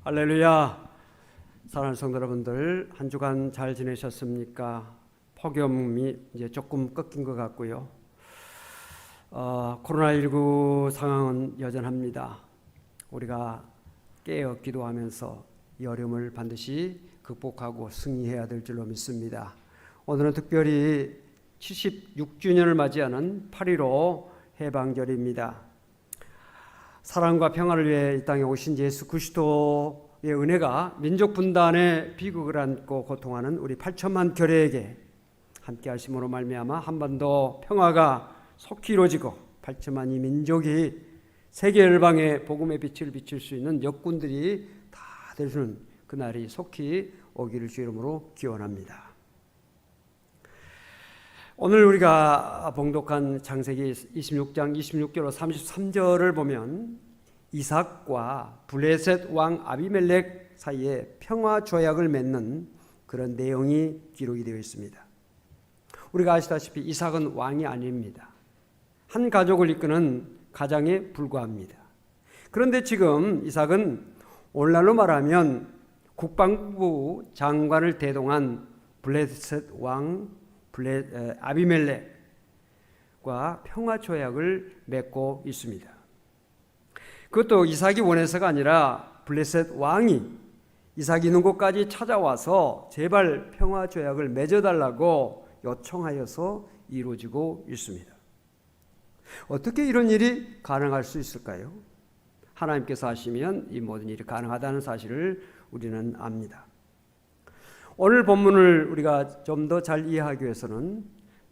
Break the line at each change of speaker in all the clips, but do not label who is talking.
할렐루야. 사랑하는 성도 여러분들, 한 주간 잘 지내셨습니까? 폭염이 이제 조금 꺾인 것 같고요. 코로나19 상황은 여전합니다. 우리가 깨어 기도하면서 이 어려움을 반드시 극복하고 승리해야 될 줄로 믿습니다. 오늘은 특별히 76주년을 맞이하는 8.15 해방절입니다. 사랑과 평화를 위해 이 땅에 오신 예수 그리스도의 은혜가 민족 분단의 비극을 안고 고통하는 우리 8천만 교회에게 함께 하심으로 말미암아 한반도 평화가 속히 이루어지고 8천만 이 민족이 세계 열방에 복음의 빛을 비칠 수 있는 역군들이 다 되는 그날이 속히 오기를 주 이름으로 기원합니다. 오늘 우리가 봉독한 창세기 26장 26절로 33절을 보면 이삭과 블레셋 왕 아비멜렉 사이에 평화 조약을 맺는 그런 내용이 기록이 되어 있습니다. 우리가 아시다시피 이삭은 왕이 아닙니다. 한 가족을 이끄는 가장에 불과합니다. 그런데 지금 이삭은 오늘날로 말하면 국방부 장관을 대동한 블레셋 왕 아비멜렉과 평화 조약을 맺고 있습니다. 그것도 이삭이 원해서가 아니라 블레셋 왕이 이삭이 있는 곳까지 찾아와서 제발 평화 조약을 맺어달라고 요청하여서 이루어지고 있습니다. 어떻게 이런 일이 가능할 수 있을까요? 하나님께서 하시면 이 모든 일이 가능하다는 사실을 우리는 압니다. 오늘 본문을 우리가 좀 더 잘 이해하기 위해서는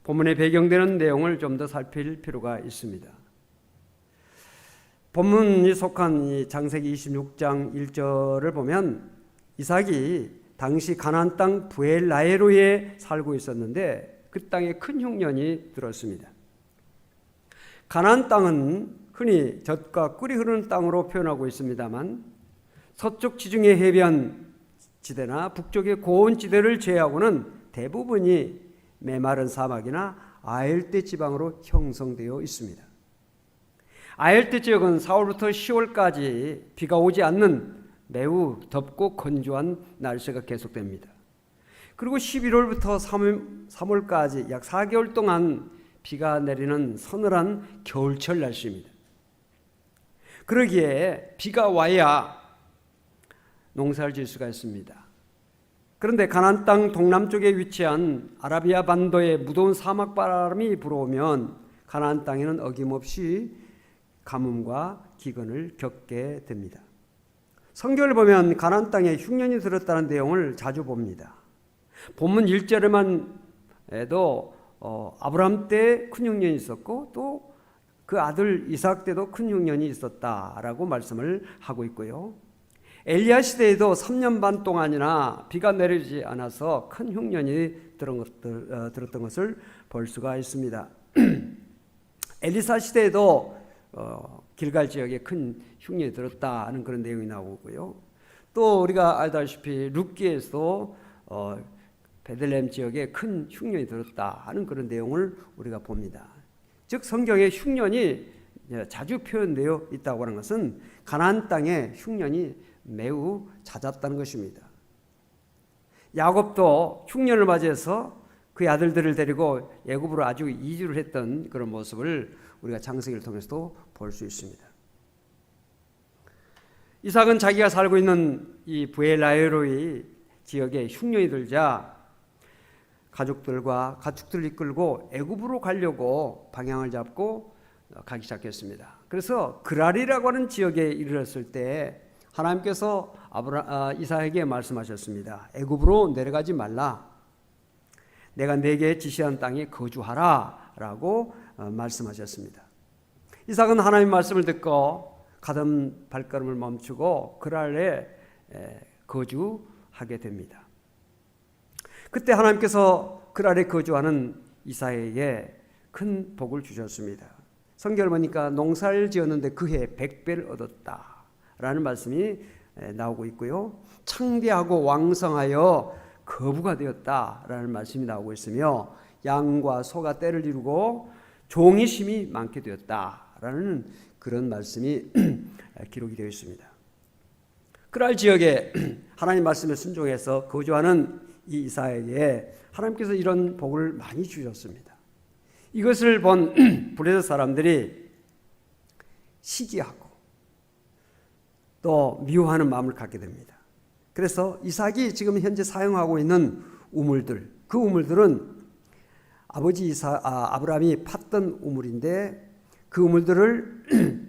본문에 배경되는 내용을 좀 더 살필 필요가 있습니다. 본문이 속한 이 창세기 26장 1절을 보면 이삭이 당시 가나안 땅 브엘라헤로에 살고 있었는데 그 땅에 큰 흉년이 들었습니다. 가나안 땅은 흔히 젖과 꿀이 흐르는 땅으로 표현하고 있습니다만 서쪽 지중해 해변 지대나 북쪽의 고온 지대를 제외하고는 대부분이 메마른 사막이나 아열대 지방으로 형성되어 있습니다. 아열대 지역은 4월부터 10월까지 비가 오지 않는 매우 덥고 건조한 날씨가 계속됩니다. 그리고 11월부터 3월까지 약 4개월 동안 비가 내리는 서늘한 겨울철 날씨입니다. 그러기에 비가 와야 농사를 지을 수가 있습니다. 그런데 가나안 땅 동남쪽에 위치한 아라비아 반도에 무더운 사막 바람이 불어오면 가나안 땅에는 어김없이 가뭄과 기근을 겪게 됩니다. 성경을 보면 가나안 땅에 흉년이 들었다는 내용을 자주 봅니다. 본문 1절에만 해도 아브라함 때 큰 흉년이 있었고 또 그 아들 이삭 때도 큰 흉년이 있었다라고 말씀을 하고 있고요. 엘리야 시대에도 3년 반 동안이나 비가 내리지 않아서 큰 흉년이 들었던 것을 볼 수가 있습니다. 엘리사 시대에도 길갈 지역에 큰 흉년이 들었다는 그런 내용이 나오고요. 또 우리가 알다시피 룻기에서 베들레헴 지역에 큰 흉년이 들었다 하는 그런 내용을 우리가 봅니다. 즉 성경에 흉년이 자주 표현되어 있다고 하는 것은 가나안 땅에 흉년이 매우 잦았다는 것입니다. 야곱도 흉년을 맞이해서 그의 아들들을 데리고 애굽으로 아주 이주를 했던 그런 모습을 우리가 창세기를 통해서도 볼 수 있습니다. 이삭은 자기가 살고 있는 이 브엘라헤로이 지역에 흉년이 들자 가족들과 가축들을 이끌고 애굽으로 가려고 방향을 잡고 가기 시작했습니다. 그래서 그랄이라고 하는 지역에 이르렀을 때 하나님께서 이삭에게 말씀하셨습니다. 애굽으로 내려가지 말라. 내가 내게 지시한 땅에 거주하라 라고 말씀하셨습니다. 이삭은 하나님의 말씀을 듣고 가던 발걸음을 멈추고 그랄에 거주하게 됩니다. 그때 하나님께서 그랄에 거주하는 이삭에게 큰 복을 주셨습니다. 성경을 보니까 농사를 지었는데 그해 100배를 얻었다라는 말씀이 나오고 있고요. 창대하고 왕성하여 거부가 되었다라는 말씀이 나오고 있으며 양과 소가 떼를 이루고 종이 심이 많게 되었다라는 그런 말씀이 기록이 되어 있습니다. 그랄 지역에 하나님 말씀에 순종해서 거주하는 이 이삭에게 하나님께서 이런 복을 많이 주셨습니다. 이것을 본 블레셋 사람들이 시기하고 또 미워하는 마음을 갖게 됩니다. 그래서 이삭이 지금 현재 사용하고 있는 우물들, 그 우물들은 아버지 아브라함이 팠던 우물인데 그 우물들을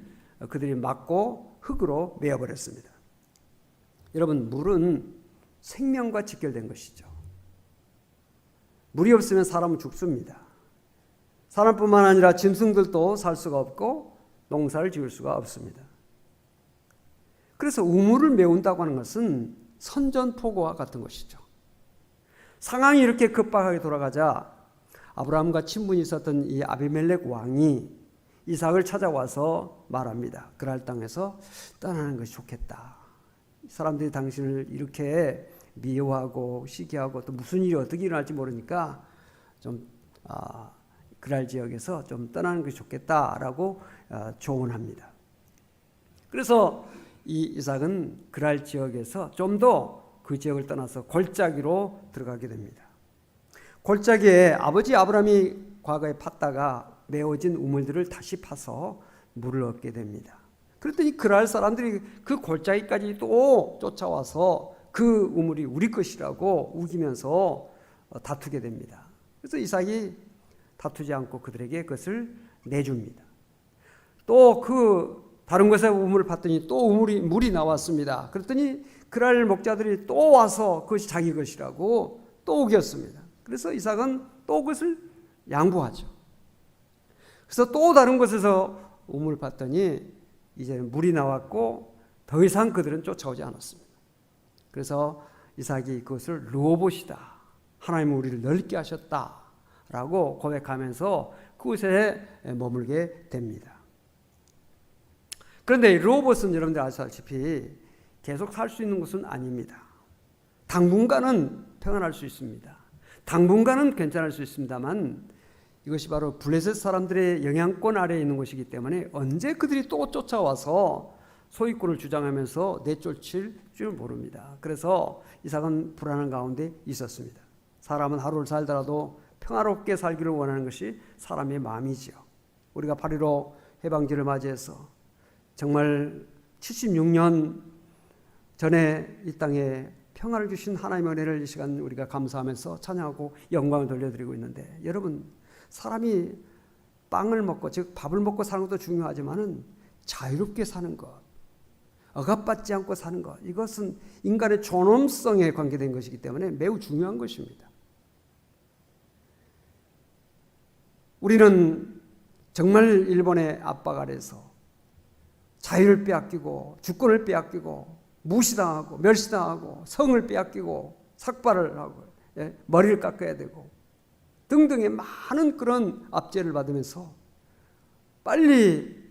그들이 막고 흙으로 메어버렸습니다. 여러분, 물은 생명과 직결된 것이죠. 물이 없으면 사람은 죽습니다. 사람뿐만 아니라 짐승들도 살 수가 없고 농사를 지을 수가 없습니다. 그래서 우물을 메운다고 하는 것은 선전포고와 같은 것이죠. 상황이 이렇게 급박하게 돌아가자 아브라함과 친분이 있었던 이 아비멜렉 왕이 이삭을 찾아와서 말합니다. 그랄 땅에서 떠나는 것이 좋겠다. 사람들이 당신을 이렇게 미워하고 시기하고 또 무슨 일이 어떻게 일어날지 모르니까 좀 그랄 지역에서 좀 떠나는 것이 좋겠다라고 조언합니다. 그래서 이 이삭은 그랄 지역에서 좀 더 그 지역을 떠나서 골짜기로 들어가게 됩니다. 골짜기에 아버지 아브라함이 과거에 팠다가 메워진 우물들을 다시 파서 물을 얻게 됩니다. 그랬더니 그랄 사람들이 그 골짜기까지 또 쫓아와서 그 우물이 우리 것이라고 우기면서 다투게 됩니다. 그래서 이삭이 다투지 않고 그들에게 그것을 내줍니다. 또 그 다른 곳에 우물을 팠더니 또 물이 나왔습니다. 그랬더니 그랄 목자들이 또 와서 그것이 자기 것이라고 또 우겼습니다. 그래서 이삭은 또 그것을 양보하죠. 그래서 또 다른 곳에서 우물을 팠더니 이제 물이 나왔고 더 이상 그들은 쫓아오지 않았습니다. 그래서 이삭이 그것을 르호봇이다, 하나님은 우리를 넓게 하셨다라고 고백하면서 그곳에 머물게 됩니다. 그런데 르호봇은 여러분들 아시다시피 계속 살 수 있는 곳은 아닙니다. 당분간은 평안할 수 있습니다. 당분간은 괜찮을 수 있습니다만 이것이 바로 블레셋 사람들의 영향권 아래에 있는 곳이기 때문에 언제 그들이 또 쫓아와서 소유권을 주장하면서 내쫓을 줄 모릅니다. 그래서 이삭은 불안한 가운데 있었습니다. 사람은 하루를 살더라도 평화롭게 살기를 원하는 것이 사람의 마음이지요. 우리가 8.15 해방절을 맞이해서 정말 76년 전에 이 땅에 평화를 주신 하나님의 은혜를 이 시간 우리가 감사하면서 찬양하고 영광을 돌려드리고 있는데, 여러분, 사람이 빵을 먹고 즉 밥을 먹고 사는 것도 중요하지만은 자유롭게 사는 것, 억압받지 않고 사는 것, 이것은 인간의 존엄성에 관계된 것이기 때문에 매우 중요한 것입니다. 우리는 정말 일본의 압박 아래서 자유를 빼앗기고 주권을 빼앗기고 무시당하고 멸시당하고 성을 빼앗기고 삭발을 하고 머리를 깎아야 되고 등등의 많은 그런 압제를 받으면서 빨리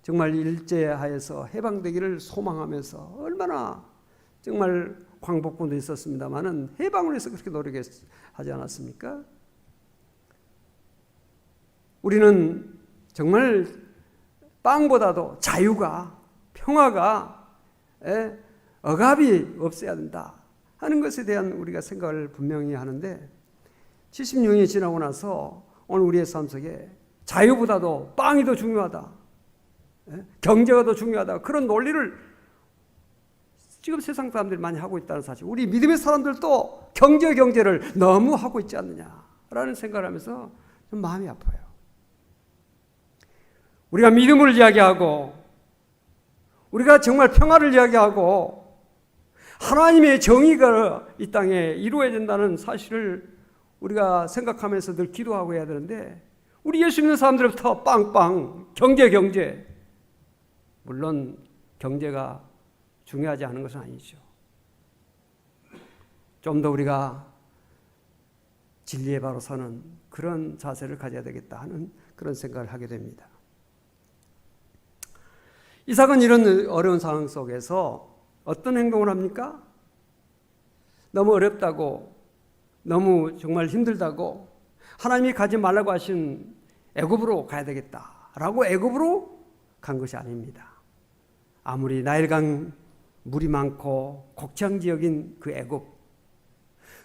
정말 일제하에서 해방되기를 소망하면서 얼마나 정말 광복군도 있었습니다마는 해방을 위해서 그렇게 노력하지 않았습니까? 우리는 정말 빵보다도 자유가, 평화가, 억압이 없어야 된다 하는 것에 대한 우리가 생각을 분명히 하는데, 76년이 지나고 나서 오늘 우리의 삶 속에 자유보다도 빵이 더 중요하다, 경제가 더 중요하다, 그런 논리를 지금 세상 사람들이 많이 하고 있다는 사실, 우리 믿음의 사람들도 경제를 너무 하고 있지 않느냐라는 생각을 하면서 좀 마음이 아파요. 우리가 믿음을 이야기하고 우리가 정말 평화를 이야기하고 하나님의 정의가 이 땅에 이루어야 된다는 사실을 우리가 생각하면서 늘 기도하고 해야 되는데, 우리 예수 믿는 사람들부터 빵빵 경제, 물론 경제가 중요하지 않은 것은 아니죠. 좀 더 우리가 진리에 바로 서는 그런 자세를 가져야 되겠다 하는 그런 생각을 하게 됩니다. 이삭은 이런 어려운 상황 속에서 어떤 행동을 합니까? 너무 어렵다고, 너무 정말 힘들다고 하나님이 가지 말라고 하신 애굽으로 가야 되겠다라고 애굽으로 간 것이 아닙니다. 아무리 나일강 물이 많고 곡창 지역인 그 애굽,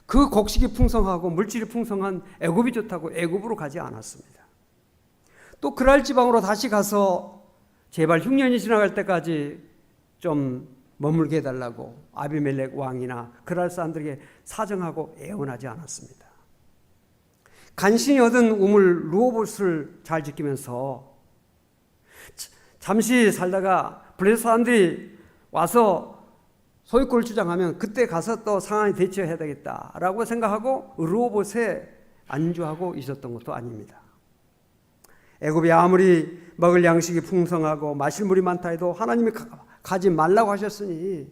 그 곡식이 풍성하고 물질이 풍성한 애굽이 좋다고 애굽으로 가지 않았습니다. 또 그랄 지방으로 다시 가서 제발 흉년이 지나갈 때까지 좀 머물게 해달라고 아비멜렉 왕이나 그랄 사람들에게 사정하고 애원하지 않았습니다. 간신히 얻은 우물 르호봇을 잘 지키면서 잠시 살다가 블레셋 사람들이 와서 소유권을 주장하면 그때 가서 또 상황이 대처해야 되겠다라고 생각하고 르호봇에 안주하고 있었던 것도 아닙니다. 애굽이 아무리 먹을 양식이 풍성하고 마실 물이 많다 해도 하나님이 가지 말라고 하셨으니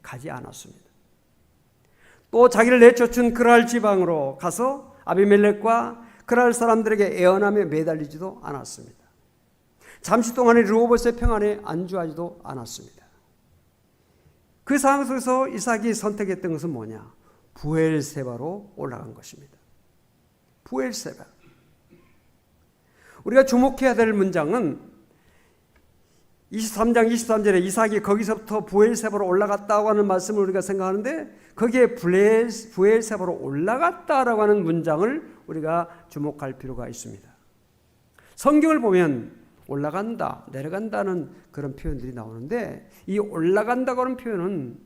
가지 않았습니다. 또 자기를 내쫓은 그랄 지방으로 가서 아비멜렉과 그랄 사람들에게 애원하며 매달리지도 않았습니다. 잠시 동안의 르호봇의 평안에 안주하지도 않았습니다. 그 상황 속에서 이삭이 선택했던 것은 뭐냐? 부엘세바로 올라간 것입니다. 부엘세바. 우리가 주목해야 될 문장은 23장 23절에 이삭이 거기서부터 부엘세바로 올라갔다고 하는 말씀을 우리가 생각하는데 거기에 부엘세바로 올라갔다라고 하는 문장을 우리가 주목할 필요가 있습니다. 성경을 보면 올라간다, 내려간다는 그런 표현들이 나오는데 이 올라간다고 하는 표현은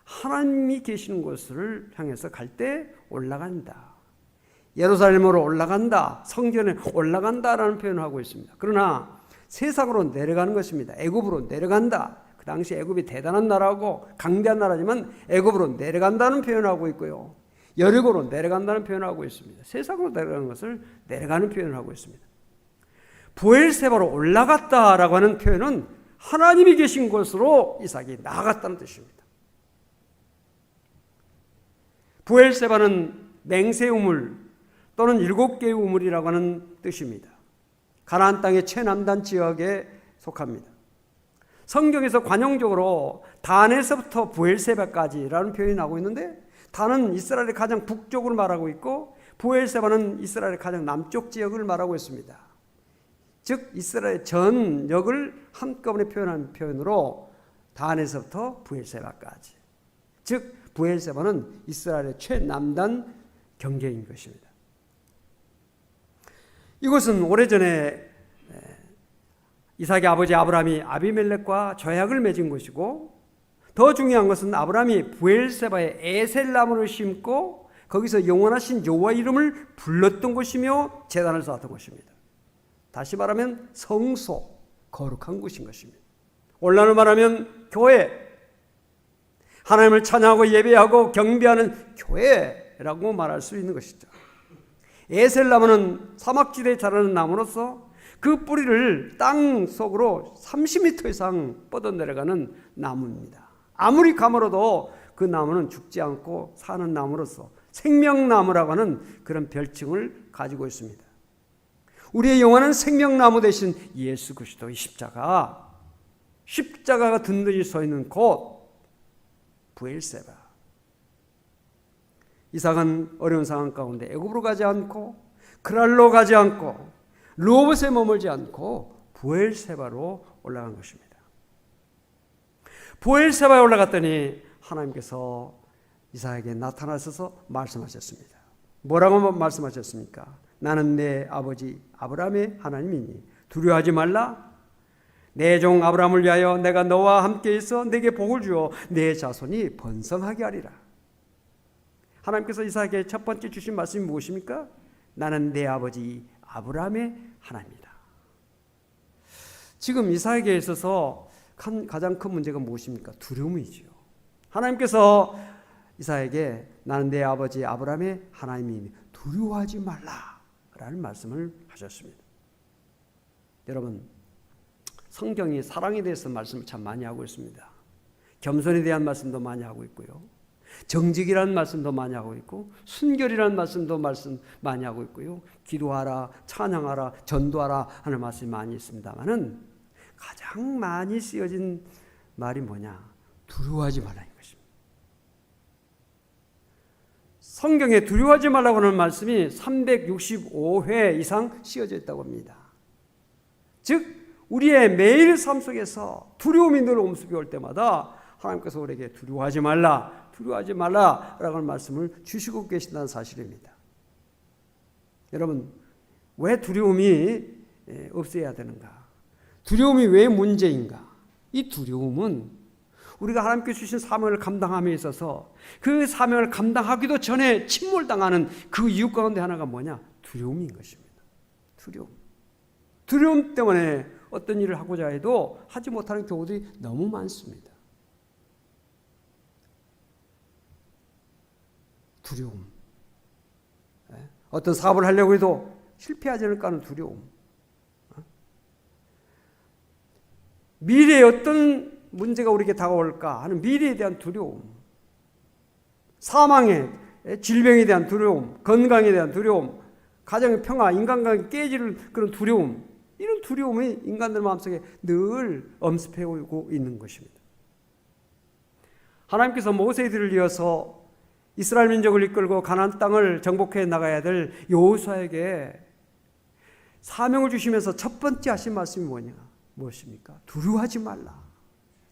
하나님이 계시는 곳을 향해서 갈 때 올라간다. 예루살렘으로 올라간다, 성전에 올라간다라는 표현을 하고 있습니다. 그러나 세상으로 내려가는 것입니다. 애굽으로 내려간다. 그 당시 애굽이 대단한 나라고 강대한 나라지만 애굽으로 내려간다는 표현을 하고 있고요. 여리고로 내려간다는 표현을 하고 있습니다. 세상으로 내려가는 것을 내려가는 표현을 하고 있습니다. 부엘세바로 올라갔다라고 하는 표현은 하나님이 계신 곳으로 이삭이 나아갔다는 뜻입니다. 부엘세바는 맹세 우물 또는 7개의 우물이라고 하는 뜻입니다. 가나안 땅의 최남단 지역에 속합니다. 성경에서 관용적으로 단에서부터 부엘세바까지라는 표현이 나오고 있는데 단은 이스라엘의 가장 북쪽을 말하고 있고 부엘세바는 이스라엘의 가장 남쪽 지역을 말하고 있습니다. 즉 이스라엘 전역을 한꺼번에 표현한 표현으로 단에서부터 부엘세바까지, 즉 부엘세바는 이스라엘의 최남단 경계인 것입니다. 이곳은 오래전에 이삭의 아버지 아브라함이 아비멜렉과 조약을 맺은 곳이고 더 중요한 것은 아브라함이 부엘세바에 에셀나무를 심고 거기서 영원하신 여호와 이름을 불렀던 곳이며 제단을 쌓았던 곳입니다. 다시 말하면 성소, 거룩한 곳인 것입니다. 오늘날로 말하면 교회, 하나님을 찬양하고 예배하고 경배하는 교회라고 말할 수 있는 것이죠. 에셀나무는 사막지대에 자라는 나무로서 그 뿌리를 땅 속으로 30m 이상 뻗어내려가는 나무입니다. 아무리 가물어도 그 나무는 죽지 않고 사는 나무로서 생명나무라고 하는 그런 별칭을 가지고 있습니다. 우리의 영원한 생명나무 대신 예수 그리스도의 십자가가 든든히 서 있는 곳 부엘세바. 이삭은 어려운 상황 가운데 애굽으로 가지 않고 그랄로 가지 않고 르호봇에 머물지 않고 부엘세바로 올라간 것입니다. 부엘세바에 올라갔더니 하나님께서 이삭에게 나타나셔서 말씀하셨습니다. 뭐라고 말씀하셨습니까? 나는 내 아버지 아브라함의 하나님이니 두려워하지 말라. 내 종 아브라함을 위하여 내가 너와 함께 있어 내게 복을 주어 내 자손이 번성하게 하리라. 하나님께서 이삭에게 첫 번째 주신 말씀이 무엇입니까? 나는 내 아버지 아브라함의 하나님이다. 지금 이삭에게 있어서 가장 큰 문제가 무엇입니까? 두려움이지요. 하나님께서 이삭에게 나는 내 아버지 아브라함의 하나님이니 두려워하지 말라라는 말씀을 하셨습니다. 여러분, 성경이 사랑에 대해서 말씀을 참 많이 하고 있습니다. 겸손에 대한 말씀도 많이 하고 있고요. 정직이라는 말씀도 많이 하고 있고 순결이라는 말씀도 많이 하고 있고요. 기도하라, 찬양하라, 전도하라 하는 말씀이 많이 있습니다만은 가장 많이 쓰여진 말이 뭐냐? 두려워하지 말라는 것입니다. 성경에 두려워하지 말라고 하는 말씀이 365회 이상 쓰여져 있다고 합니다. 즉 우리의 매일 삶 속에서 두려움이 늘 옴습이 올 때마다 하나님께서 우리에게 두려워하지 말라라고 하는 말씀을 주시고 계신다는 사실입니다. 여러분, 왜 두려움이 없어야 되는가? 두려움이 왜 문제인가? 이 두려움은 우리가 하나님께 주신 사명을 감당함에 있어서 그 사명을 감당하기도 전에 침몰당하는 그 이유 가운데 하나가 뭐냐? 두려움인 것입니다. 두려움 때문에 어떤 일을 하고자 해도 하지 못하는 경우들이 너무 많습니다. 두려움. 어떤 사업을 하려고 해도 실패하지 않을까 하는 두려움. 미래에 어떤 문제가 우리에게 다가올까 하는 미래에 대한 두려움. 사망에, 질병에 대한 두려움, 건강에 대한 두려움, 가정의 평화, 인간관계 깨질 그런 두려움. 이런 두려움이 인간들 마음속에 늘 엄습해오고 있는 것입니다. 하나님께서 모세들을 이어서 이스라엘 민족을 이끌고 가나안 땅을 정복해 나가야 될 여호수아에게 사명을 주시면서 첫 번째 하신 말씀이 무엇입니까? 두려워하지 말라.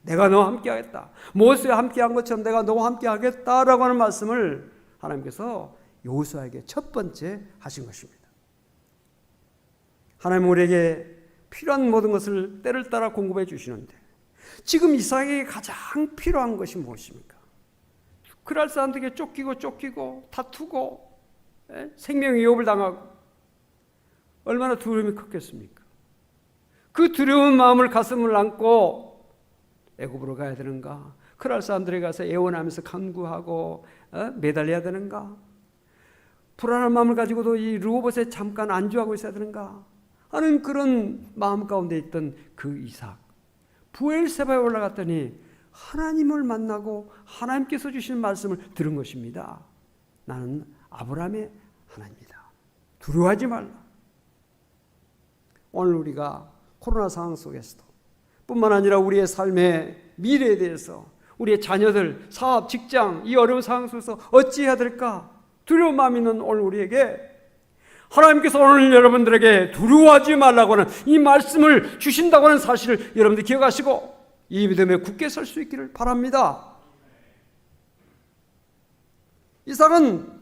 내가 너와 함께 하겠다. 모세와 함께 한 것처럼 내가 너와 함께 하겠다라고 하는 말씀을 하나님께서 여호수아에게 첫 번째 하신 것입니다. 하나님은 우리에게 필요한 모든 것을 때를 따라 공급해 주시는데 지금 이삭에게 가장 필요한 것이 무엇입니까? 그럴 사람들에게 쫓기고 다투고 생명 위협을 당하고 얼마나 두려움이 컸겠습니까? 그 두려운 마음을 가슴을 안고 애굽으로 가야 되는가? 그럴 사람들에게 가서 애원하면서 간구하고 매달려야 되는가? 불안한 마음을 가지고도 이 르호봇에 잠깐 안주하고 있어야 되는가? 하는 그런 마음 가운데 있던 그 이삭, 부엘세바에 올라갔더니 하나님을 만나고 하나님께서 주신 말씀을 들은 것입니다. 나는 아브라함의 하나님이다. 두려워하지 말라. 오늘 우리가 코로나 상황 속에서도 뿐만 아니라 우리의 삶의 미래에 대해서 우리의 자녀들, 사업, 직장 이 어려운 상황 속에서 어찌해야 될까? 두려운 마음이 있는 오늘 우리에게 하나님께서 오늘 여러분들에게 두려워하지 말라고 하는 이 말씀을 주신다고 하는 사실을 여러분들 기억하시고 이 믿음에 굳게 설 수 있기를 바랍니다. 이삭은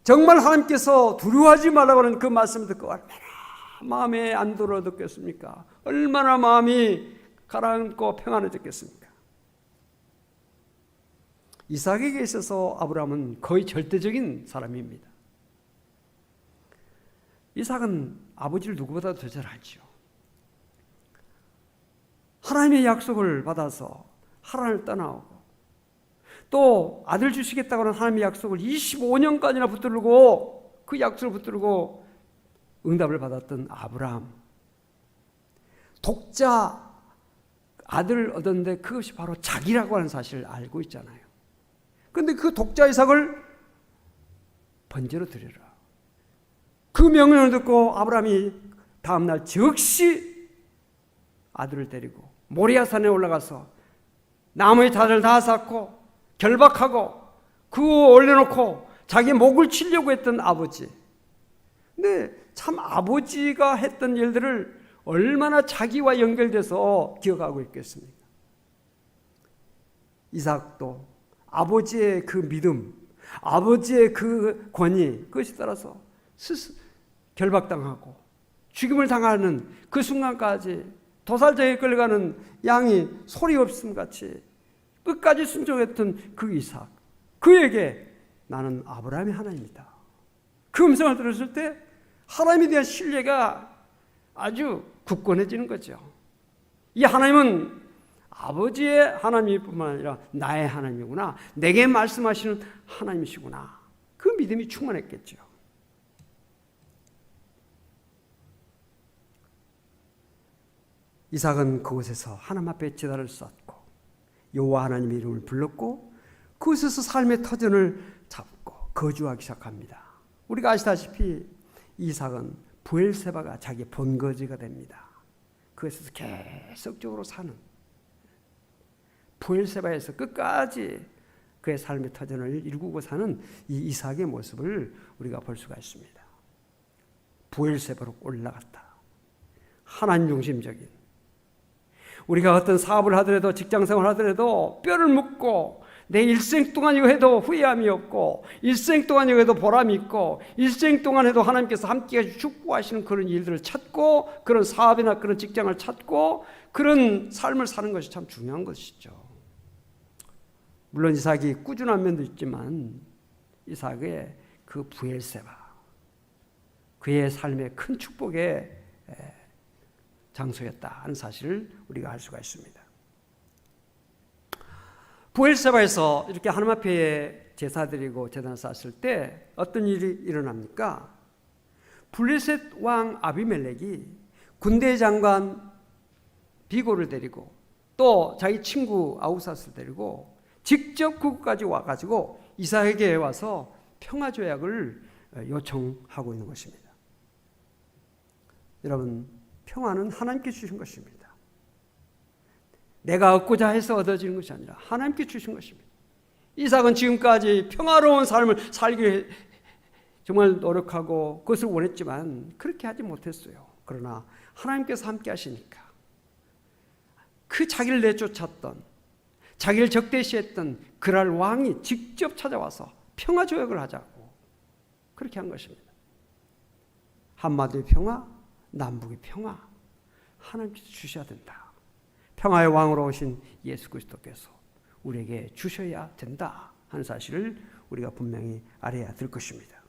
정말 하나님께서 두려워하지 말라고 하는 그 말씀을 듣고 얼마나 마음에 안도를 얻었겠습니까? 얼마나 마음이 가라앉고 평안해졌겠습니까? 이삭에게 있어서 아브라함은 거의 절대적인 사람입니다. 이삭은 아버지를 누구보다도 더 잘 알죠. 하나님의 약속을 받아서 하란을 떠나오고 또 아들 주시겠다고 하는 하나님의 약속을 25년간이나 붙들고 그 약속을 붙들고 응답을 받았던 아브라함. 독자 아들을 얻었는데 그것이 바로 자기라고 하는 사실을 알고 있잖아요. 그런데 그 독자 이삭을 번제로 드려라. 그 명령을 듣고 아브라함이 다음날 즉시 아들을 데리고 모리아산에 올라가서 나무의 자를 다 쌓고 결박하고 그거 올려놓고 자기 목을 치려고 했던 아버지. 근데 참 아버지가 했던 일들을 얼마나 자기와 연결돼서 기억하고 있겠습니까? 이삭도 아버지의 그 믿음, 아버지의 그 권위, 그것이 따라서 결박당하고 죽임을 당하는 그 순간까지 도살장에 끌려가는 양이 소리 없음 같이 끝까지 순종했던 그 이삭, 그에게 나는 아브라함의 하나님이다. 그 음성을 들었을 때 하나님에 대한 신뢰가 아주 굳건해지는 거죠. 이 하나님은 아버지의 하나님일 뿐만 아니라 나의 하나님이구나, 내게 말씀하시는 하나님이시구나, 그 믿음이 충만했겠죠. 이삭은 그곳에서 하나님 앞에 제단을 쌓고 여호와 하나님의 이름을 불렀고 그곳에서 삶의 터전을 잡고 거주하기 시작합니다. 우리가 아시다시피 이삭은 부엘세바가 자기 본거지가 됩니다. 그곳에서 계속적으로 사는, 부엘세바에서 끝까지 그의 삶의 터전을 일구고 사는 이 이삭의 모습을 우리가 볼 수가 있습니다. 부엘세바로 올라갔다. 하나님 중심적인, 우리가 어떤 사업을 하더라도 직장생활을 하더라도 뼈를 묻고 내 일생 동안 이거 해도 후회함이 없고 일생 동안 이거 해도 보람이 있고 일생 동안 해도 하나님께서 함께 축복하시는 그런 일들을 찾고 그런 사업이나 그런 직장을 찾고 그런 삶을 사는 것이 참 중요한 것이죠. 물론 이삭이 꾸준한 면도 있지만 이삭의 그 브엘세바, 그의 삶의 큰 축복의 장소였다 하는 사실을 우리가 알 수가 있습니다. 브엘세바에서 이렇게 하나님 앞에 제사드리고 제단을 쌓았을 때 어떤 일이 일어납니까? 블레셋 왕 아비멜렉이 군대 장관 비고를 데리고 또 자기 친구 아우삿을 데리고 직접 그곳까지 와가지고 이삭에게 와서 평화조약을 요청하고 있는 것입니다. 여러분, 평화는 하나님께 주신 것입니다. 내가 얻고자 해서 얻어지는 것이 아니라 하나님께 주신 것입니다. 이삭은 지금까지 평화로운 삶을 살기 정말 노력하고 그것을 원했지만 그렇게 하지 못했어요. 그러나 하나님께서 함께 하시니까 그 자기를 내쫓았던, 자기를 적대시했던 그랄 왕이 직접 찾아와서 평화조약을 하자고 그렇게 한 것입니다. 한마디의 평화, 남북의 평화, 하나님께서 주셔야 된다. 평화의 왕으로 오신 예수 그리스도께서 우리에게 주셔야 된다 하는 사실을 우리가 분명히 알아야 될 것입니다.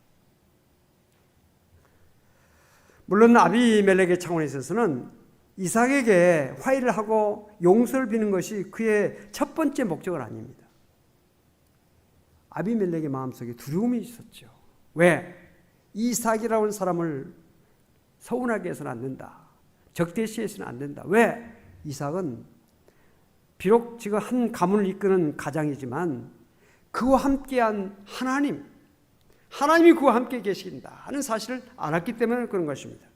물론 아비멜렉의 차원에 있어서는 이삭에게 화해를 하고 용서를 비는 것이 그의 첫 번째 목적은 아닙니다. 아비멜렉의 마음속에 두려움이 있었죠. 왜? 이삭이라고 하는 사람을 서운하게 해서는 안 된다. 적대시해서는 안 된다. 왜? 이삭은 비록 지금 한 가문을 이끄는 가장이지만 그와 함께한 하나님이 그와 함께 계신다 하는 사실을 알았기 때문에 그런 것입니다.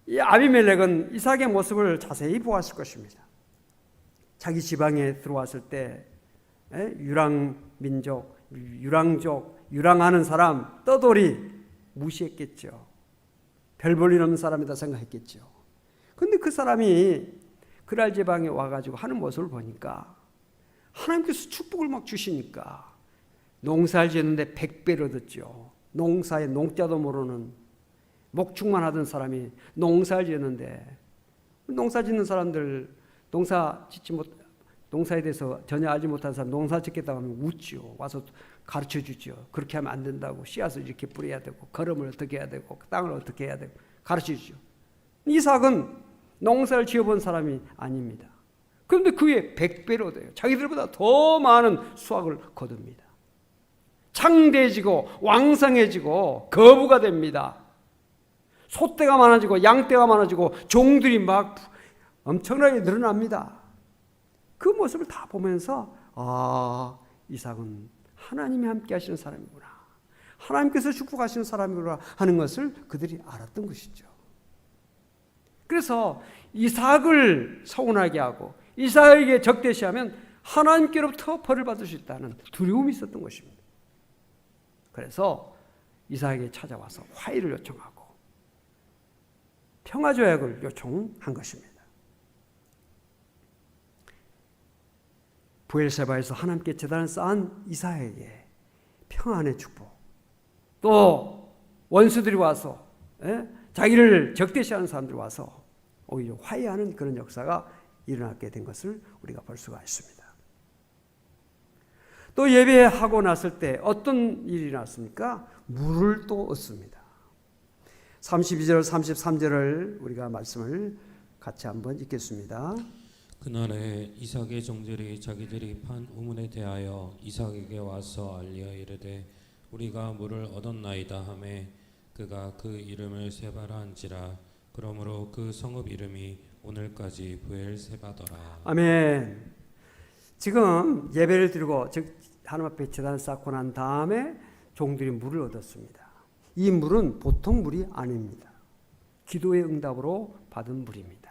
이 아비멜렉은 이삭의 모습을 자세히 보았을 것입니다. 자기 지방에 들어왔을 때 유랑민족, 유랑족, 유랑하는 사람, 떠돌이 무시했겠죠. 별 볼 일 없는 사람이다 생각했겠죠. 그런데 그 사람이 그랄 지방에 와가지고 하는 모습을 보니까 하나님께서 축복을 막 주시니까 농사를 지었는데 100배를 얻었죠. 농사에 농자도 모르는 목축만 하던 사람이 농사를 지었는데 농사 짓는 사람들 농사에 대해서 전혀 알지 못한 사람 농사 짓겠다고 하면 웃죠. 와서 가르쳐 주죠. 그렇게 하면 안 된다고 씨앗을 이렇게 뿌려야 되고 걸음을 어떻게 해야 되고 땅을 어떻게 해야 되고 가르쳐 주죠. 이삭은 농사를 지어본 사람이 아닙니다. 그런데 그의 100배를 얻어요. 자기들보다 더 많은 수확을 거둡니다. 창대해지고 왕성해지고 거부가 됩니다. 소떼가 많아지고 양떼가 많아지고 종들이 막 엄청나게 늘어납니다. 그 모습을 다 보면서 이삭은 하나님이 함께 하시는 사람이구나. 하나님께서 축복하시는 사람이구나 하는 것을 그들이 알았던 것이죠. 그래서 이삭을 서운하게 하고 이삭에게 적대시하면 하나님께로부터 벌을 받을 수 있다는 두려움이 있었던 것입니다. 그래서 이삭에게 찾아와서 화해를 요청하고 평화조약을 요청한 것입니다. 브엘세바에서 하나님께 제단을 쌓은 이삭에게 평안의 축복, 또 원수들이 와서 자기를 적대시하는 사람들이 와서 오히려 화해하는 그런 역사가 일어나게 된 것을 우리가 볼 수가 있습니다. 또 예배하고 났을 때 어떤 일이 났습니까? 물을 또 얻습니다. 32절 33절을 우리가 말씀을 같이 한번 읽겠습니다.
그날에 이삭의 종들이 자기들이 판 우물에 대하여 이삭에게 와서 알리어 이르되 우리가 물을 얻었나이다 하매 그가 그 이름을 세바라 한지라. 그러므로 그 성읍 이름이 오늘까지 브엘세바더라.
아멘. 지금 예배를 드리고 즉 하나님 앞에 제단을 쌓고 난 다음에 종들이 물을 얻었습니다. 이 물은 보통 물이 아닙니다. 기도의 응답으로 받은 물입니다.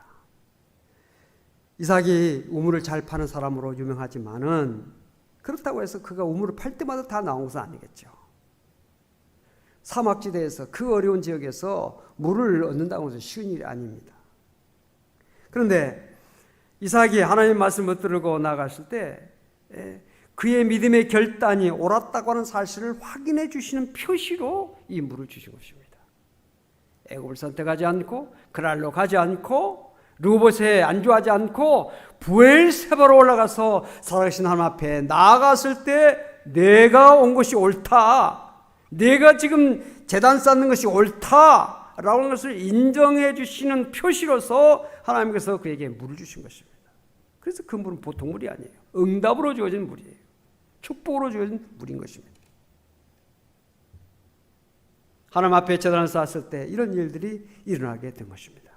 이삭이 우물을 잘 파는 사람으로 유명하지만은 그렇다고 해서 그가 우물을 팔 때마다 다 나온 것은 아니겠죠. 사막지대에서 그 어려운 지역에서 물을 얻는다고 해서 쉬운 일이 아닙니다. 그런데 이삭이 하나님의 말씀을 들고 나갔을 때 그의 믿음의 결단이 옳았다고 하는 사실을 확인해 주시는 표시로 이 물을 주신 것입니다. 애굽을 선택하지 않고 그랄로 가지 않고 르호봇에 안주하지 않고 브엘세바로 올라가서 살아계신 하나님 앞에 나아갔을 때 내가 온 것이 옳다, 내가 지금 제단 쌓는 것이 옳다라고 하는 것을 인정해 주시는 표시로서 하나님께서 그에게 물을 주신 것입니다. 그래서 그 물은 보통 물이 아니에요. 응답으로 주어진 물이에요. 축복으로 주어진 물인 것입니다. 하나님 앞에 제단을 쌓았을 때 이런 일들이 일어나게 된 것입니다.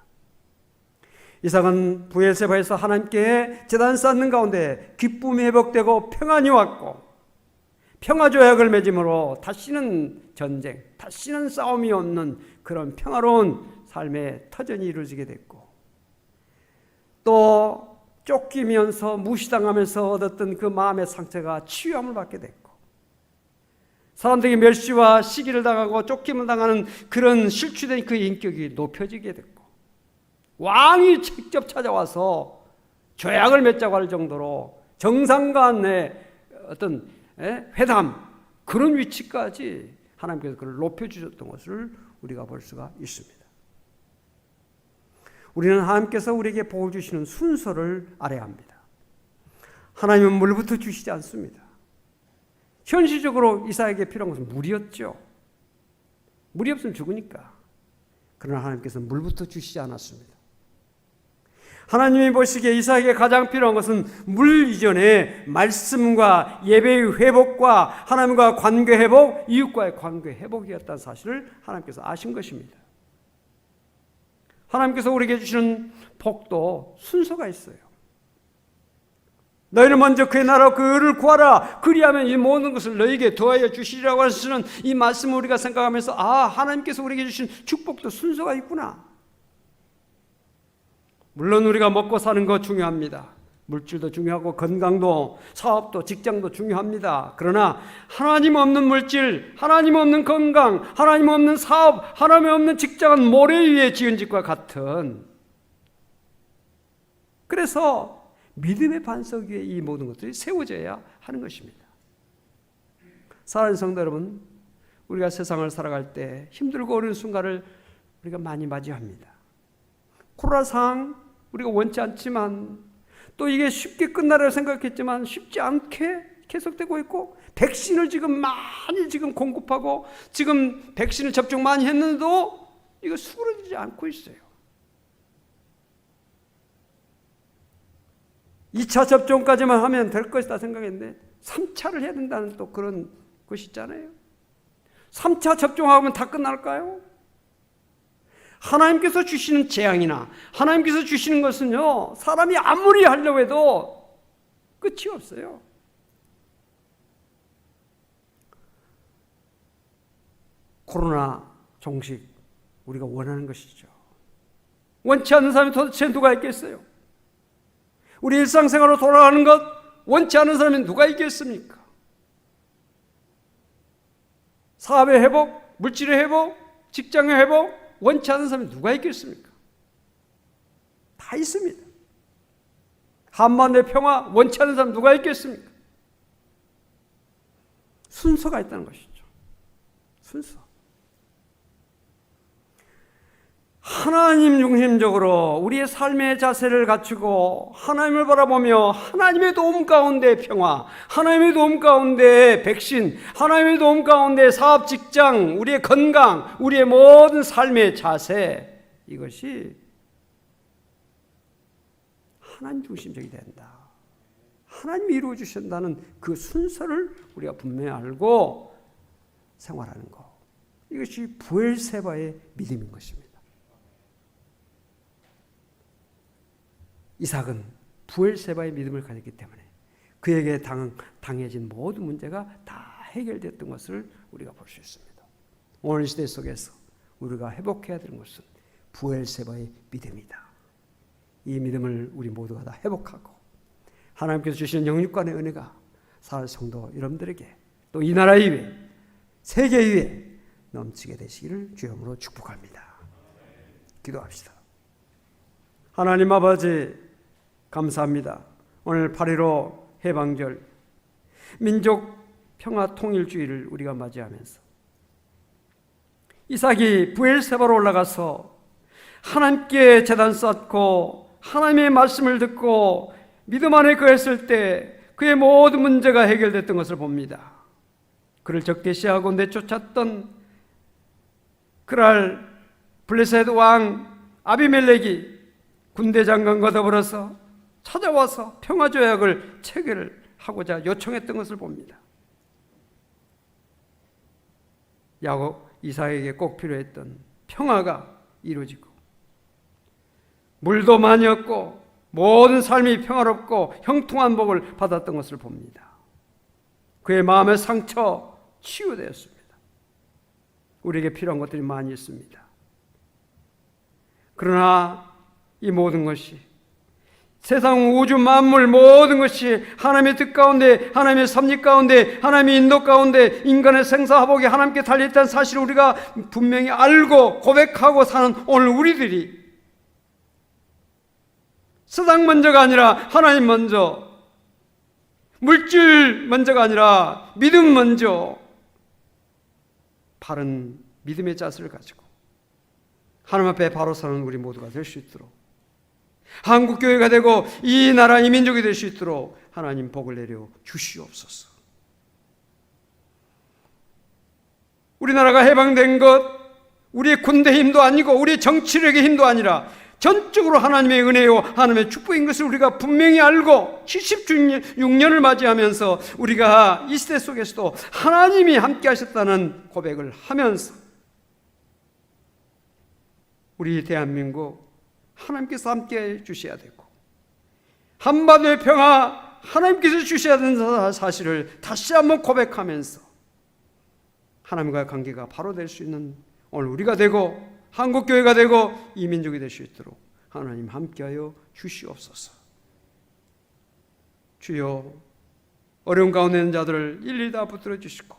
이삭은 브엘세바에서 하나님께 제단 쌓는 가운데 기쁨이 회복되고 평안이 왔고 평화조약을 맺음으로 다시는 전쟁, 다시는 싸움이 없는 그런 평화로운 삶의 터전이 이루어지게 됐고, 또 쫓기면서 무시당하면서 얻었던 그 마음의 상처가 치유함을 받게 됐고, 사람들에게 멸시와 시기를 당하고 쫓김을 당하는 그런 실추된 그 인격이 높여지게 됐고, 왕이 직접 찾아와서 조약을 맺자고 할 정도로 정상 간의 어떤 회담, 그런 위치까지 하나님께서 그를 높여주셨던 것을 우리가 볼 수가 있습니다. 우리는 하나님께서 우리에게 복을 주시는 순서를 알아야 합니다. 하나님은 물부터 주시지 않습니다. 현실적으로 이삭에게 필요한 것은 물이었죠. 물이 없으면 죽으니까. 그러나 하나님께서 물부터 주시지 않았습니다. 하나님이 보시기에 이삭에게 가장 필요한 것은 물 이전에 말씀과 예배의 회복과 하나님과 관계 회복, 이웃과의 관계 회복이었다는 사실을 하나님께서 아신 것입니다. 하나님께서 우리에게 주시는 복도 순서가 있어요. 너희는 먼저 그의 나라와 그 의를 구하라, 그리하면 이 모든 것을 너희에게 더하여 주시리라고 하시는 이 말씀을 우리가 생각하면서 하나님께서 우리에게 주신 축복도 순서가 있구나. 물론 우리가 먹고 사는 거 중요합니다. 물질도 중요하고 건강도, 사업도, 직장도 중요합니다. 그러나 하나님 없는 물질, 하나님 없는 건강, 하나님 없는 사업, 하나님 없는 직장은 모래 위에 지은 집과 같은, 그래서 믿음의 반석 위에 이 모든 것들이 세워져야 하는 것입니다. 사랑하는 성도 여러분, 우리가 세상을 살아갈 때 힘들고 어려운 순간을 우리가 많이 맞이합니다. 코로나 상황 우리가 원치 않지만, 또 이게 쉽게 끝나리라고 생각했지만 쉽지 않게 계속되고 있고, 백신을 지금 많이 공급하고 지금 백신을 접종 많이 했는데도 이거 수그러지지 않고 있어요. 2차 접종까지만 하면 될 것이다 생각했는데 3차를 해야 된다는 또 그런 것이 있잖아요. 3차 접종하면 다 끝날까요? 하나님께서 주시는 재앙이나 하나님께서 주시는 것은요, 사람이 아무리 하려고 해도 끝이 없어요. 코로나 종식 우리가 원하는 것이죠. 원치 않는 사람이 도대체 누가 있겠어요? 우리 일상생활로 돌아가는 것 원치 않는 사람이 누가 있겠습니까? 사업의 회복, 물질의 회복, 직장의 회복 원치 않는 사람이 누가 있겠습니까? 다 있습니다. 한반도의 평화 원치 않는 사람 누가 있겠습니까? 순서가 있다는 것이죠. 순서. 하나님 중심적으로 우리의 삶의 자세를 갖추고 하나님을 바라보며 하나님의 도움 가운데 평화, 하나님의 도움 가운데 백신, 하나님의 도움 가운데 사업, 직장, 우리의 건강, 우리의 모든 삶의 자세, 이것이 하나님 중심적이 된다. 하나님이 이루어 주신다는 그 순서를 우리가 분명히 알고 생활하는 것, 이것이 브엘세바의 믿음인 것입니다. 이삭은 브엘세바의 믿음을 가졌기 때문에 그에게 당해진 모든 문제가 다 해결됐던 것을 우리가 볼 수 있습니다. 오늘 시대 속에서 우리가 회복해야 되는 것은 브엘세바의 믿음이다. 이 믿음을 우리 모두가 다 회복하고 하나님께서 주시는 영육간의 은혜가 사랑하는 성도 여러분들에게 또 이 나라 위에 세계 위에 넘치게 되시기를 주여으로 축복합니다. 기도합시다. 하나님 아버지, 감사합니다. 오늘 8.15 해방절 민족 평화 통일주의를 우리가 맞이하면서 이삭이 브엘세바로 올라가서 하나님께 제단 쌓고 하나님의 말씀을 듣고 믿음 안에 거했을 때 그의 모든 문제가 해결됐던 것을 봅니다. 그를 적대시하고 내쫓았던 그날 블레셋 왕 아비멜렉이 군대 장관과 더불어서 찾아와서 평화조약을 체결하고자 요청했던 것을 봅니다. 이삭에게 꼭 필요했던 평화가 이루어지고 물도 많이 없고 모든 삶이 평화롭고 형통한 복을 받았던 것을 봅니다. 그의 마음의 상처 치유되었습니다. 우리에게 필요한 것들이 많이 있습니다. 그러나 이 모든 것이 세상 우주 만물 모든 것이 하나님의 뜻 가운데, 하나님의 섭리 가운데, 하나님의 인도 가운데 인간의 생사화복이 하나님께 달려있다는 사실을 우리가 분명히 알고 고백하고 사는 오늘 우리들이 세상 먼저가 아니라 하나님 먼저, 물질 먼저가 아니라 믿음 먼저, 바른 믿음의 자세를 가지고 하나님 앞에 바로 서는 우리 모두가 될 수 있도록, 한국교회가 되고 이 나라 이 민족이 될 수 있도록 하나님 복을 내려 주시옵소서. 우리나라가 해방된 것 우리의 군대 힘도 아니고 우리의 정치력의 힘도 아니라 전적으로 하나님의 은혜요 하나님의 축복인 것을 우리가 분명히 알고 76년을 맞이하면서 우리가 이 시대 속에서도 하나님이 함께 하셨다는 고백을 하면서 우리 대한민국 하나님께서 함께 주셔야 되고 한반도의 평화 하나님께서 주셔야 되는 사실을 다시 한번 고백하면서 하나님과의 관계가 바로 될 수 있는 오늘 우리가 되고 한국교회가 되고 이 민족이 될 수 있도록 하나님 함께하여 주시옵소서. 주여, 어려운 가운데 있는 자들을 일일이 다 붙들어 주시고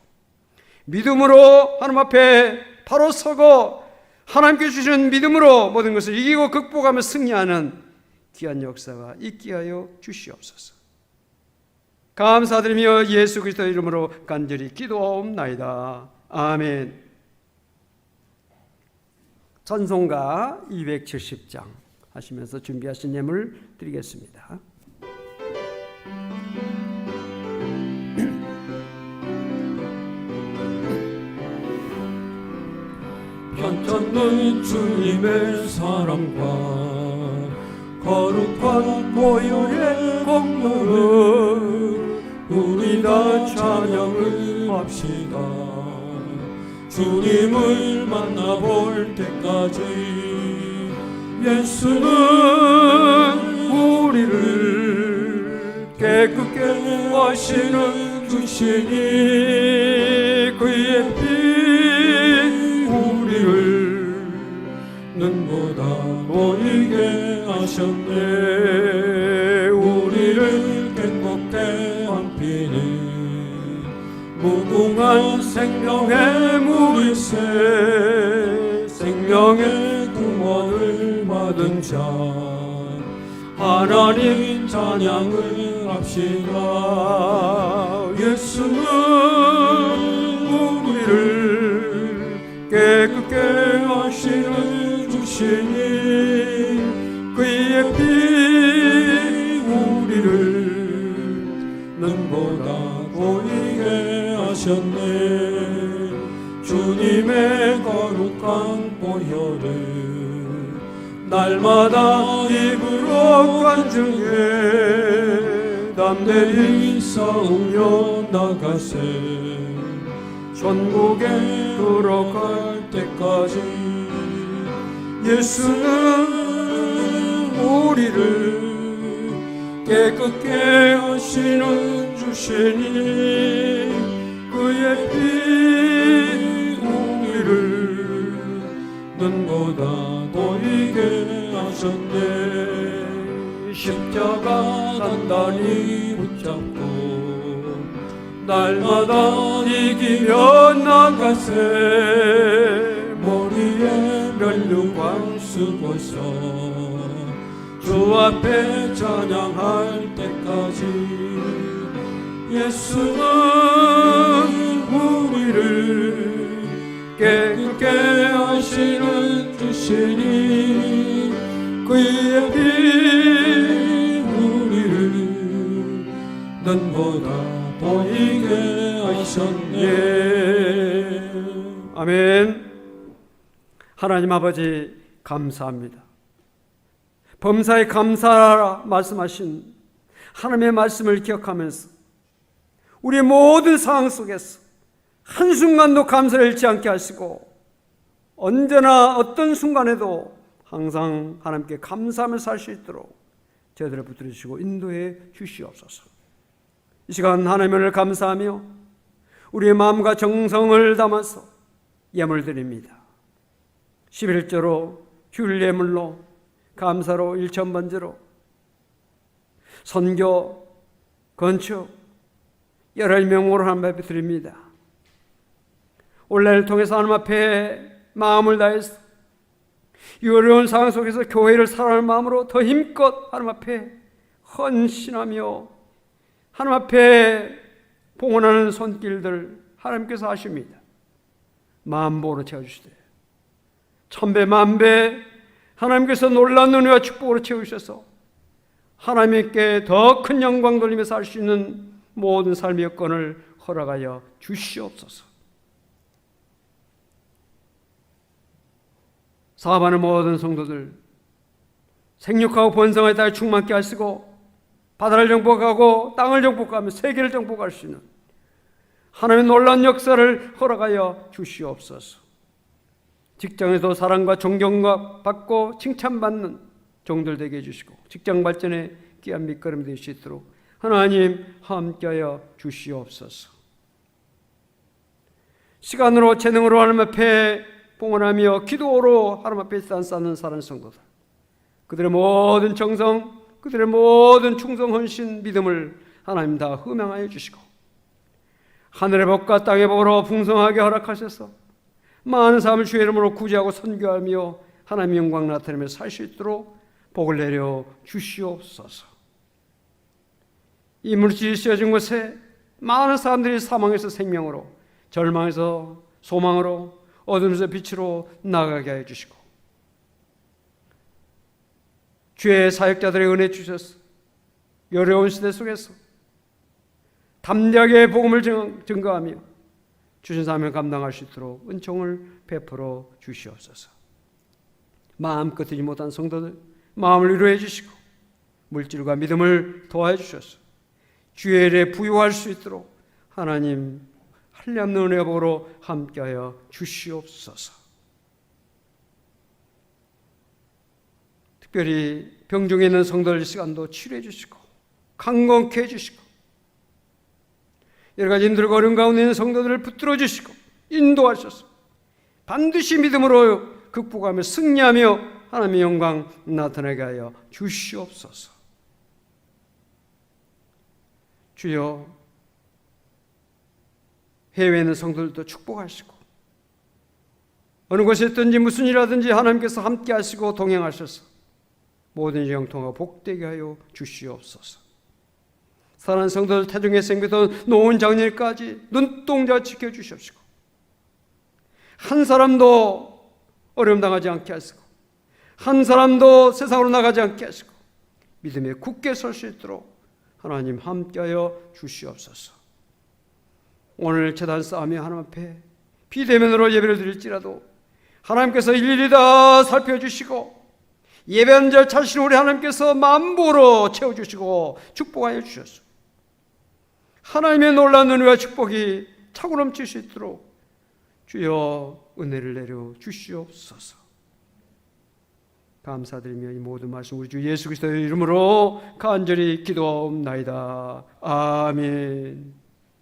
믿음으로 하나님 앞에 바로 서고 하나님께 주시는 믿음으로 모든 것을 이기고 극복하며 승리하는 귀한 역사가 있게 하여 주시옵소서. 감사드리며 예수 그리스도의 이름으로 간절히 기도하옵나이다. 아멘. 찬송가 270장 하시면서 준비하신 예물 드리겠습니다.
편찮는 주님의 사랑과 거룩한 보혈의 공로를 우리 다 찬양을 합시다. 주님을 만나볼 때까지 예수는 우리를 깨끗게 하시는 주시니 그의 피 우리를 눈보다 보이게 하셨네. 우리를 깨끗게 한 피는 무궁한 생명의 물이새 생명의 구원을 받은 자 하나님 찬양을 합시다. 예수는 우리를 깨끗게 하시는 주시니 그의 피 우리를 눈보다 보이게 하셨네. 주님의 거룩한 보혈을 날마다 입으로 간증해 담대히 싸우며 나가세. 천국에 들어갈 때까지 예수는 우리를 깨끗게 하시는 주시니 그의 피 우리를 눈보다 보이게 하셨네. 십자가 단단히 붙잡고 날마다 이기며 나가세. 머리에 면류관 쓰고서 주 주 앞에 찬양할 때까지 예수는 우리를 깨끗게 하시는 주시니 그의 피 우리를 눈보다 보이게 하셨네.
아멘. 하나님 아버지 감사합니다. 범사에 감사하라 말씀하신 하나님의 말씀을 기억하면서 우리의 모든 상황 속에서 한순간도 감사를 잃지 않게 하시고 언제나 어떤 순간에도 항상 하나님께 감사하며 살 수 있도록 저희들을 붙들으시고 인도해 주시옵소서. 이 시간 하나님을 감사하며 우리의 마음과 정성을 담아서 예물 드립니다. 11조로 휴일 예물로 감사로 1,000번제로 선교, 건축 여러 명목으로 하나님 앞에 드립니다. 온라인을 통해서 하나님 앞에 마음을 다해서 이 어려운 상황 속에서 교회를 사랑하는 마음으로 더 힘껏 하나님 앞에 헌신하며 하나님 앞에 봉헌하는 손길들 하나님께서 하십니다. 만보로 채워주시되 천배 만배 하나님께서 놀라운 은혜와 축복으로 채우셔서 하나님께 더 큰 영광 돌리며 살 수 있는 모든 삶의 여건을 허락하여 주시옵소서. 사업하는 모든 성도들 생육하고 번성에 따라 충만케 하시고 바다를 정복하고 땅을 정복하며 세계를 정복할 수 있는 하나님의 놀라운 역사를 허락하여 주시옵소서. 직장에서 사랑과 존경과 받고 칭찬받는 종들 되게 해주시고 직장 발전에 귀한 밑거름 될 수 있도록 하나님 함께하여 주시옵소서. 시간으로 재능으로 하나님 앞에 봉헌하며 기도로 하나님 앞에 쌓는 사랑하는 성도들 그들의 모든 정성 그들의 모든 충성 헌신 믿음을 하나님 다 흠양하여 주시고 하늘의 복과 땅의 복으로 풍성하게 허락하셔서 많은 사람을 주의 이름으로 구제하고 선교하며 하나님의 영광 나타내며 살 수 있도록 복을 내려 주시옵소서. 이 물질이 씌어진 곳에 많은 사람들이 사망에서 생명으로 절망에서 소망으로 어둠에서 빛으로 나가게 하여 주시고 주의 사역자들의 은혜 주셔서 어려운 시대 속에서 담대하게 복음을 증거하며 주신 사명을 감당할 수 있도록 은총을 베풀어 주시옵소서. 마음껏 드리지 못한 성도들 마음을 위로해 주시고 물질과 믿음을 도와해 주셔서 주의 일에 부유할 수 있도록 하나님 한량없는 은혜와 복으로 함께하여 주시옵소서. 특별히 병중에 있는 성도들 시간도 치료해 주시고 강건케 해주시고 여러 가지 힘들고 어려운 가운데 있는 성도들을 붙들어 주시고 인도하셔서 반드시 믿음으로 극복하며 승리하며 하나님의 영광 나타나게 하여 주시옵소서. 주여 해외에 있는 성도들도 축복하시고 어느 곳에 있든지 무슨 일하든지 하나님께서 함께 하시고 동행하셔서 모든 영통하고 복되게 하여 주시옵소서. 사랑하는 성도들 태중의 생부터 노원 장년까지 눈동자 지켜주시옵시고 한 사람도 어려움 당하지 않게 하시고 한 사람도 세상으로 나가지 않게 하시고 믿음에 굳게 설 수 있도록 하나님 함께하여 주시옵소서. 오늘 제단 싸움에 하나님 앞에 비대면으로 예배를 드릴지라도 하나님께서 일일이 다 살펴주시고 예배하는 자 자신을 우리 하나님께서 만보로 채워주시고 축복하여 주셨소. 하나님의 놀라운 은혜와 축복이 차고 넘칠 수 있도록 주여 은혜를 내려 주시옵소서. 감사드리며 이 모든 말씀 우리 주 예수 그리스도의 이름으로 간절히 기도하옵나이다. 아멘.